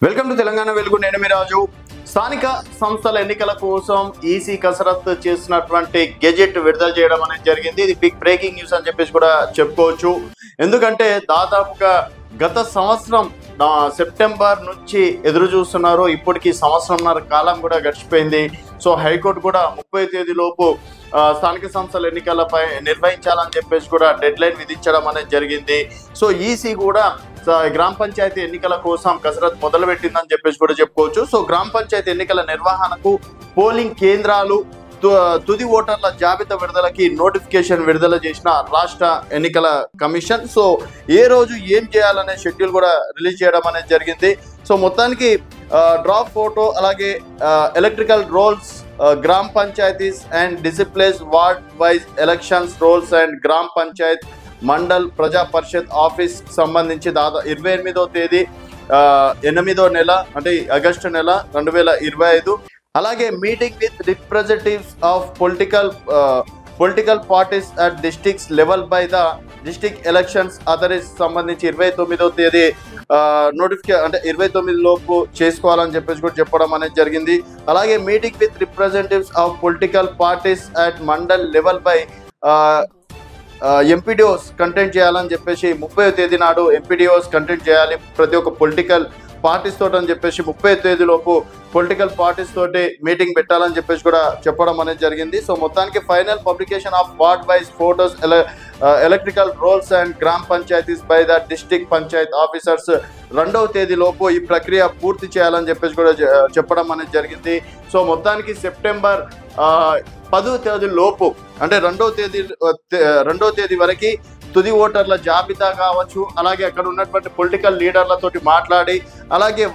Welcome to Telangana వెలుగు. నేను మీ రాజు. స్థానిక సంస్థల ఎన్నికల కోసం ఈసీ కసరత్తు చేసినటువంటి గెజెట్ విడుదల చేయడం అనేది జరిగింది. ఇది బిగ్ బ్రేకింగ్ న్యూస్ అని చెప్పేసి కూడా చెప్పుకోవచ్చు. ఎందుకంటే దాదాపుగా గత సంవత్సరం సెప్టెంబర్ నుంచి ఎదురు చూస్తున్నారు. ఇప్పటికి సంవత్సరంన్నర కాలం కూడా గడిచిపోయింది. సో హైకోర్టు కూడా 30 తేదీలోపు స్థానిక సంస్థల ఎన్నికలపై నిర్వహించాలని చెప్పేసి కూడా డెడ్ లైన్ విధించడం అనేది జరిగింది. సో ఈసీ కూడా గ్రామ పంచాయతీ ఎన్నికల కోసం కసరత్తు మొదలుపెట్టిందని చెప్పేసి కూడా చెప్పుకోవచ్చు. సో గ్రామ పంచాయతీ ఎన్నికల నిర్వహణకు పోలింగ్ కేంద్రాలు తుది ఓటర్ల జాబితా విడుదలకి నోటిఫికేషన్ విడుదల చేసిన రాష్ట్ర ఎన్నికల కమిషన్. సో ఏ రోజు ఏం చేయాలనే షెడ్యూల్ కూడా రిలీజ్ చేయడం అనేది జరిగింది. సో మొత్తానికి డ్రాప్ ఫోటో, అలాగే ఎలక్ట్రికల్ రోల్స్, గ్రామ panchayats and disciplines, ward wise elections rolls and గ్రామ పంచాయత్ మండల్ ప్రజా పరిషత్ ఆఫీస్ సంబంధించి 28వ తేదీ 8వ నెల అంటే ఆగస్టు నెల 2025. అలాగే meeting with representatives of political parties at districts level by the district elections authorities సంబంధించి 29వ తేదీ అంటే 29 లోపు చేసుకోవాలని చెప్పేసి కూడా చెప్పడం అనేది జరిగింది. అలాగే meeting with representatives of political parties at mandal level by MPDOs content చేయాలని చెప్పేసి 30వ తేదీ నాడు ఎంపీడీఓస్ కంటెంట్ చేయాలి ప్రతి ఒక్క పొలిటికల్ పార్టీస్ తోటి అని చెప్పేసి 30వ తేదీలోపు పొలిటికల్ పార్టీస్ తోటి మీటింగ్ పెట్టాలని చెప్పేసి కూడా చెప్పడం అనేది జరిగింది. సో మొత్తానికి final publication of ward wise photos, electrical rolls and గ్రామ panchayats by the district panchayat officers 2వ తేదీలోపు ఈ ప్రక్రియ పూర్తి చేయాలని చెప్పేసి కూడా చెప్పడం అనేది జరిగింది. సో మొత్తానికి సెప్టెంబర్ 10వ తేదీ లోపు అంటే 2వ తేదీ వరకు తుది ఓటర్ల జాబితా కావచ్చు, అలాగే అక్కడ ఉన్నటువంటి పొలిటికల్ లీడర్లతోటి మాట్లాడి, అలాగే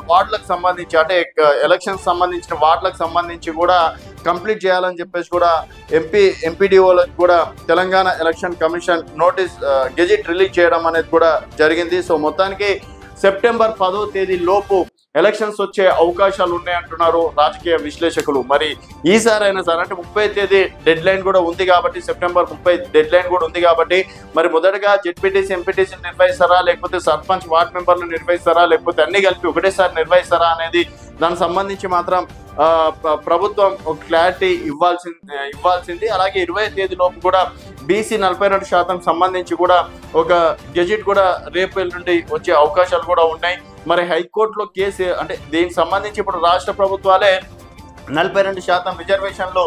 వార్డులకు సంబంధించి అంటే ఎలక్షన్ సంబంధించిన వార్డులకు సంబంధించి కూడా కంప్లీట్ చేయాలని చెప్పేసి కూడా ఎంపీడీఓలకు కూడా Telangana election commission gazette release చేయడం అనేది కూడా జరిగింది. సో మొత్తానికి సెప్టెంబర్ 10వ తేదీ లోపు ఎలక్షన్స్ వచ్చే అవకాశాలు ఉన్నాయంటున్నారు రాజకీయ విశ్లేషకులు. మరి ఈసారి అయినా సరే అంటే 30వ తేదీ డెడ్ లైన్ కూడా ఉంది కాబట్టి, సెప్టెంబర్ 30 డెడ్ లైన్ కూడా ఉంది కాబట్టి, మరి మొదటగా జెడ్పీటీసీ ఎంపీటీసీ నిర్వహిస్తారా, లేకపోతే సర్పంచ్ వార్డ్ మెంబర్లు నిర్వహిస్తారా, లేకపోతే అన్ని కలిపి ఒకటేసారి నిర్వహిస్తారా అనేది దానికి సంబంధించి మాత్రం ప్రభుత్వం ఒక క్లారిటీ ఇవ్వాల్సింది. అలాగే 20వ తేదీ లోపు కూడా బీసీ 42% సంబంధించి కూడా ఒక గెజెట్ కూడా రేపు నుండి వచ్చే అవకాశాలు కూడా ఉన్నాయి. మరి హైకోర్టులో కేసు అంటే దీనికి సంబంధించి ఇప్పుడు రాష్ట్ర ప్రభుత్వాలే 42% రిజర్వేషన్లు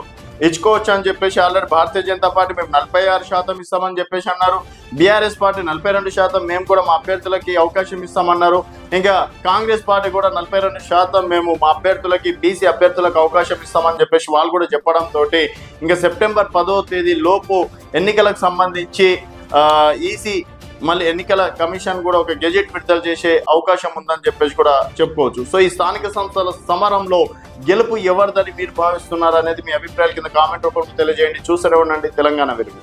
ఇచ్చుకోవచ్చు అని చెప్పేసి ఆల్రెడీ భారతీయ జనతా పార్టీ మేము 46% ఇస్తామని చెప్పేసి అన్నారు. బీఆర్ఎస్ పార్టీ 42% మేము కూడా మా అభ్యర్థులకి అవకాశం ఇస్తామన్నారు. ఇంకా కాంగ్రెస్ పార్టీ కూడా 42% మేము మా అభ్యర్థులకి బీసీ అభ్యర్థులకు అవకాశం ఇస్తామని చెప్పేసి వాళ్ళు కూడా చెప్పడంతో ఇంకా సెప్టెంబర్ 10వ తేదీ లోపు ఎన్నికలకు సంబంధించి ఈసీ మళ్ళీ ఎన్నికల కమిషన్ కూడా ఒక గెజెట్ విడుదల చేసే అవకాశం ఉందని చెప్పేసి కూడా చెప్పుకోవచ్చు. సో ఈ స్థానిక సంస్థల సమరంలో గెలుపు ఎవరిదని మీరు భావిస్తున్నారు అనేది మీ అభిప్రాయాల కింద కామెంట్ రూపంలో తెలియజేయండి. చూస్తూనే ఉండండి తెలంగాణ వెలుగు.